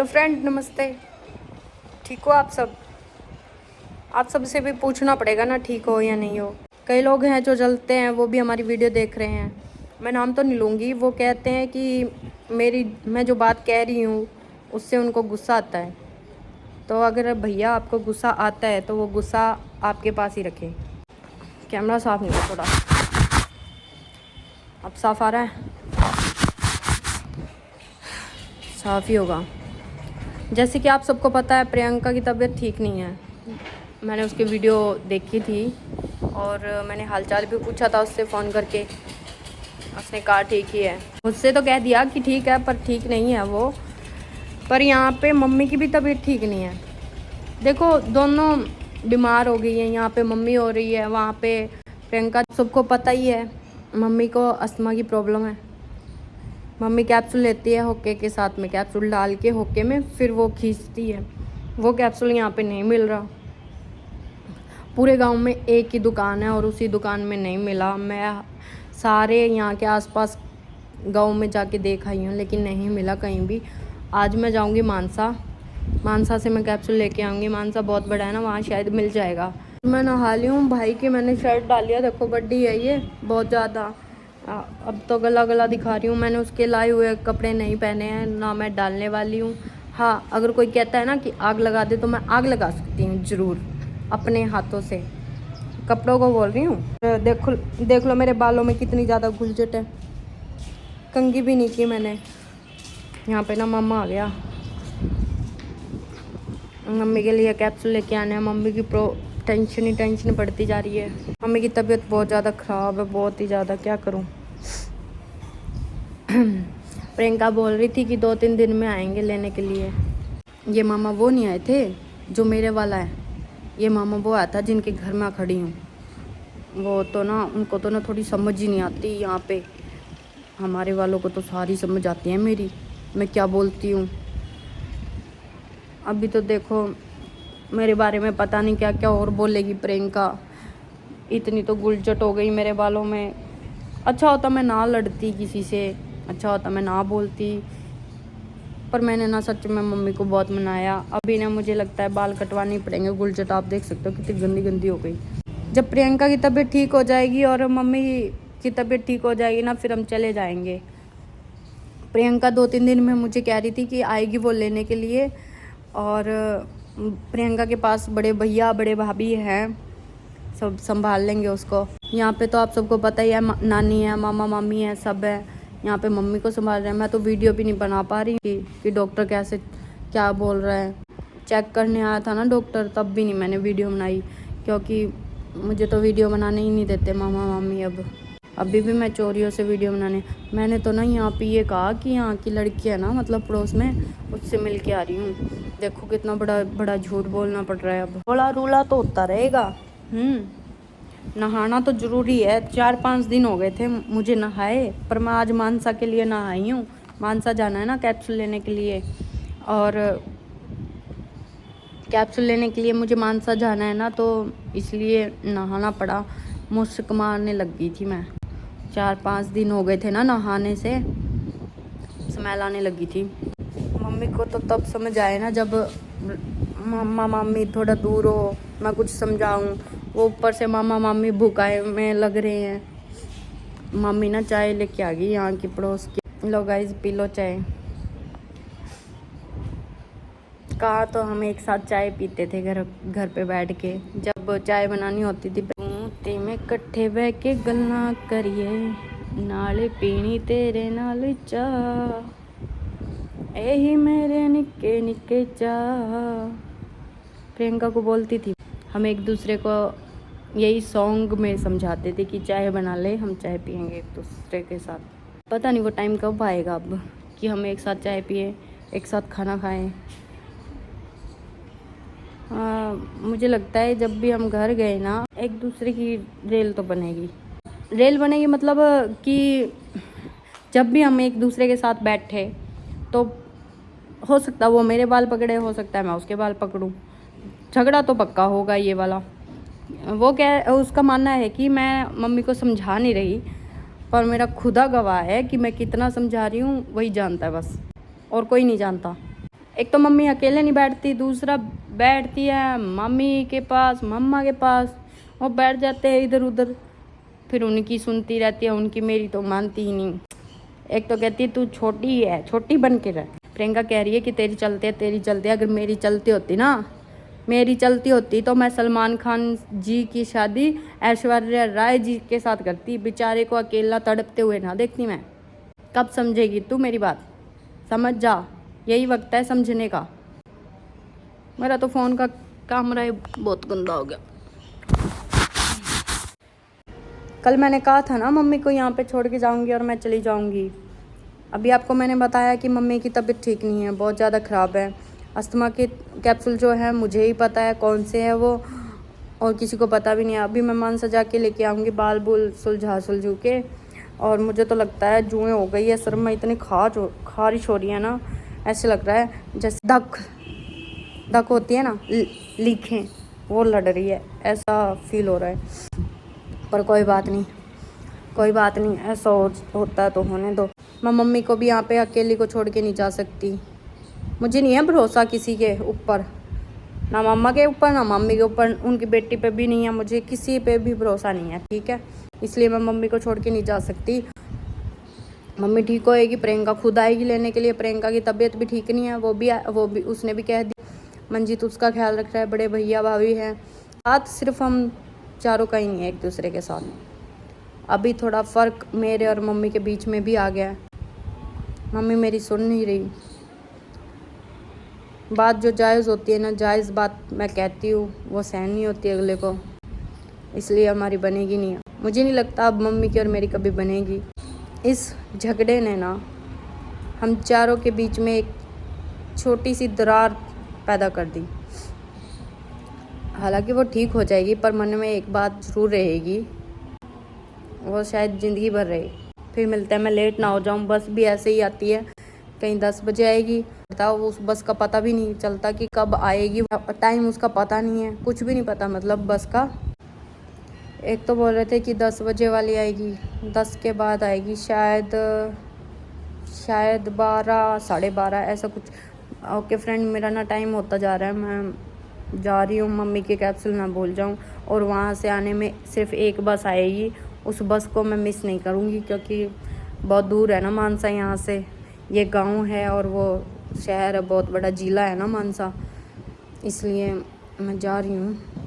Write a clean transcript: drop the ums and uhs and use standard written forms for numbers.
तो फ्रेंड नमस्ते, ठीक हो आप सब? आप सबसे भी पूछना पड़ेगा ना ठीक हो या नहीं हो। कई लोग हैं जो जलते हैं, वो भी हमारी वीडियो देख रहे हैं। मैं नाम तो नहीं लूँगी। वो कहते हैं कि मैं जो बात कह रही हूँ उससे उनको गुस्सा आता है। तो अगर भैया आपको गुस्सा आता है तो वो गुस्सा आपके पास ही रखें। कैमरा साफ नहीं हो थोड़ा, अब साफ आ रहा है? साफ ही होगा। जैसे कि आप सबको पता है प्रियंका की तबीयत ठीक नहीं है। मैंने उसकी वीडियो देखी थी और मैंने हालचाल भी पूछा था उससे फ़ोन करके। उसने कहा ठीक ही है। मुझसे तो कह दिया कि ठीक है, पर ठीक नहीं है वो। पर यहाँ पे मम्मी की भी तबीयत ठीक नहीं है। देखो दोनों बीमार हो गई हैं। यहाँ पे मम्मी हो रही है, वहाँ पे प्रियंका। सबको पता ही है मम्मी को अस्थमा की प्रॉब्लम है। मम्मी कैप्सूल लेती है होके के साथ में, कैप्सूल डाल के होके में फिर वो खींचती है। वो कैप्सूल यहाँ पे नहीं मिल रहा। पूरे गांव में एक ही दुकान है और उसी दुकान में नहीं मिला। मैं सारे यहाँ के आसपास गांव में जाके देख आई हूँ लेकिन नहीं मिला कहीं भी। आज मैं जाऊँगी मानसा से मैं कैप्सूल लेके आऊँगी। मानसा बहुत बड़ा है ना, वहाँ शायद मिल जाएगा। मैं नहा ली हूँ। भाई की मैंने शर्ट डाली है, देखो बड्डी है ये बहुत ज़्यादा। अब तो गला दिखा रही हूँ। मैंने उसके लाए हुए कपड़े नहीं पहने हैं, ना मैं डालने वाली हूँ। हाँ, अगर कोई कहता है ना कि आग लगा दे तो मैं आग लगा सकती हूँ ज़रूर अपने हाथों से। कपड़ों को बोल रही हूँ। देख लो मेरे बालों में कितनी ज़्यादा घुलझट है। कंघी भी नहीं की मैंने। यहाँ पे ना मामा आ गया, मम्मी के लिए कैप्सूल लेके आने हैं। मम्मी की टेंशन बढ़ती जा रही है। मम्मी की तबीयत बहुत ज़्यादा ख़राब है, बहुत ही ज़्यादा। क्या करूँ। प्रियंका बोल रही थी कि 2-3 दिन में आएंगे लेने के लिए। ये मामा वो नहीं आए थे जो मेरे वाला है। ये मामा वो आया था जिनके घर में खड़ी हूँ। वो तो ना, उनको तो ना थोड़ी समझ ही नहीं आती। यहाँ पे हमारे वालों को तो सारी समझ आती है मेरी, मैं क्या बोलती हूँ। अभी तो देखो मेरे बारे में पता नहीं क्या क्या और बोलेगी प्रियंका। इतनी तो गुलचट हो गई मेरे बालों में। अच्छा होता मैं ना लड़ती किसी से, अच्छा होता मैं ना बोलती। पर मैंने ना सच में मम्मी को बहुत मनाया। अभी ना मुझे लगता है बाल कटवाने ही पड़ेंगे। गुलचट आप देख सकते हो कितनी गंदी हो गई। जब प्रियंका की तबीयत ठीक हो जाएगी और मम्मी की तबीयत ठीक हो जाएगी ना, फिर हम चले जाएंगे। प्रियंका 2-3 दिन में मुझे कह रही थी कि आएगी वो लेने के लिए। और प्रियंका के पास बड़े भैया बड़े भाभी हैं, सब संभाल लेंगे उसको। यहाँ पे तो आप सबको पता ही है, नानी है, मामा मामी है, सब है। यहाँ पे मम्मी को संभाल रहे हैं। मैं तो वीडियो भी नहीं बना पा रही कि डॉक्टर कैसे क्या बोल रहा है। चेक करने आया था ना डॉक्टर, तब भी नहीं मैंने वीडियो बनाई, क्योंकि मुझे तो वीडियो बनाने ही नहीं देते मामा मामी। अभी भी मैं चोरियों से वीडियो बनाने। मैंने तो ना यहाँ पे ये कहा कि यहाँ की लड़की है ना, मतलब पड़ोस में, उससे मिल के आ रही हूँ। देखो कितना बड़ा झूठ बोलना पड़ रहा है। अब बोला रूला तो होता रहेगा। नहाना तो ज़रूरी है। 4-5 दिन हो गए थे मुझे नहाए, पर मैं आज मानसा के लिए नहाई हूँ। मानसा जाना है ना कैप्सूल लेने के लिए, और कैप्सूल लेने के लिए मुझे मानसा जाना है ना, तो इसलिए नहाना पड़ा। मुश्क मारने लग गई थी मैं। 4-5 दिन हो गए थे ना नहाने से, स्मेल आने लगी थी। मम्मी को तो तब समझ आए ना जब मामा मामी थोड़ा दूर हो, मैं कुछ समझाऊं। वो ऊपर से मामा मामी भूखाए में लग रहे हैं। मम्मी ना चाय लेके आ गई यहाँ की पड़ोस की। लो गाइस पी लो चाय। कहा तो हम एक साथ चाय पीते थे घर पे बैठ के, जब चाय बनानी होती थी। ते में कट्ठे बह के गल्ला करिए, नाले पीनी तेरे नाल चाह, यही मेरे निक्के निक्के चाह। प्रियंका को बोलती थी। हम एक दूसरे को यही सॉन्ग में समझाते थे कि चाय बना ले, हम चाय पियेंगे एक दूसरे के साथ। पता नहीं वो टाइम कब आएगा अब कि हम एक साथ चाय पिए, एक साथ खाना खाएं। मुझे लगता है जब भी हम घर गए ना, एक दूसरे की रेल तो बनेगी। रेल बनेगी मतलब कि जब भी हम एक दूसरे के साथ बैठे तो हो सकता है वो मेरे बाल पकड़े, हो सकता है मैं उसके बाल पकड़ूं। झगड़ा तो पक्का होगा ये वाला। वो उसका मानना है कि मैं मम्मी को समझा नहीं रही, पर मेरा खुदा गवाह है कि मैं कितना समझा रही हूँ, वही जानता है बस, और कोई नहीं जानता। एक तो मम्मी अकेले नहीं बैठती, दूसरा बैठती है मम्मी के पास, मम्मा के पास, वो बैठ जाते हैं इधर उधर, फिर उनकी सुनती रहती है, उनकी मेरी तो मानती ही नहीं। एक तो कहती है तू छोटी है, छोटी बन के रह। प्रियंका कह रही है कि तेरी चलते है, तेरी चलते है। अगर मेरी चलती होती ना, मेरी चलती होती तो मैं सलमान खान जी की शादी ऐश्वर्या राय जी के साथ करती, बेचारे को अकेला तड़पते हुए ना देखती मैं। कब समझेगी तू मेरी बात? समझ जा, यही वक्त है समझने का। मेरा तो फ़ोन का कैमरा ही बहुत गंदा हो गया। कल मैंने कहा था ना मम्मी को यहाँ पे छोड़ के जाऊँगी और मैं चली जाऊँगी। अभी आपको मैंने बताया कि मम्मी की तबीयत ठीक नहीं है, बहुत ज़्यादा ख़राब है। अस्थमा के कैप्सूल जो है मुझे ही पता है कौन से है वो, और किसी को पता भी नहीं है। अभी मैं मन सजा के लेके आऊँगी, बाल बुल सुलझू के। और मुझे तो लगता है जुएँ हो गई है सर में, इतनी खारिश हो रही है ना, ऐसे लग रहा है जैसे धक होती है ना, लीखें वो लड़ रही है, ऐसा फील हो रहा है। पर कोई बात नहीं, ऐसा होता है तो होने दो। मैं मम्मी को भी यहाँ पे अकेली को छोड़ के नहीं जा सकती। मुझे नहीं है भरोसा किसी के ऊपर, ना मम्मा के ऊपर ना मम्मी के ऊपर, उनकी बेटी पे भी नहीं है, मुझे किसी पे भी भरोसा नहीं है, ठीक है। इसलिए मैं मम्मी को छोड़ के नहीं जा सकती। मम्मी ठीक होएगी, प्रियंका खुद आएगी लेने के लिए। प्रियंका की तबीयत भी ठीक नहीं है, वो भी उसने भी कह दी। मंजीत उसका ख्याल रख रहा है, बड़े भैया भाभी हैं साथ, सिर्फ हम चारों का ही नहीं है एक दूसरे के साथ। अभी थोड़ा फ़र्क मेरे और मम्मी के बीच में भी आ गया है। मम्मी मेरी सुन नहीं रही। बात जो जायज़ होती है ना, जायज़ बात मैं कहती हूँ, वो सहन नहीं होती अगले को, इसलिए हमारी बनेगी नहीं। मुझे नहीं लगता अब मम्मी की और मेरी कभी बनेगी। इस झगड़े ने ना हम चारों के बीच में एक छोटी सी दरार पैदा कर दी। हालांकि वो ठीक हो जाएगी, पर मन में एक बात ज़रूर रहेगी, वो शायद ज़िंदगी भर रहे। फिर मिलते हैं, मैं लेट ना हो जाऊँ। बस भी ऐसे ही आती है, कहीं 10 बजे आएगी, बताओ उस बस का पता भी नहीं चलता कि कब आएगी, टाइम उसका पता नहीं है, कुछ भी नहीं पता मतलब बस का। एक तो बोल रहे थे कि 10 बजे वाली आएगी, 10 के बाद आएगी, शायद 12 साढ़े 12 ऐसा कुछ। ओके फ्रेंड, मेरा ना टाइम होता जा रहा है, मैं जा रही हूँ, मम्मी के कैप्सूल ना भूल जाऊँ। और वहाँ से आने में सिर्फ एक बस आएगी, उस बस को मैं मिस नहीं करूँगी, क्योंकि बहुत दूर है ना मानसा यहाँ से। ये गांव है और वो शहर है, बहुत बड़ा ज़िला है ना मानसा, इसलिए मैं जा रही हूँ।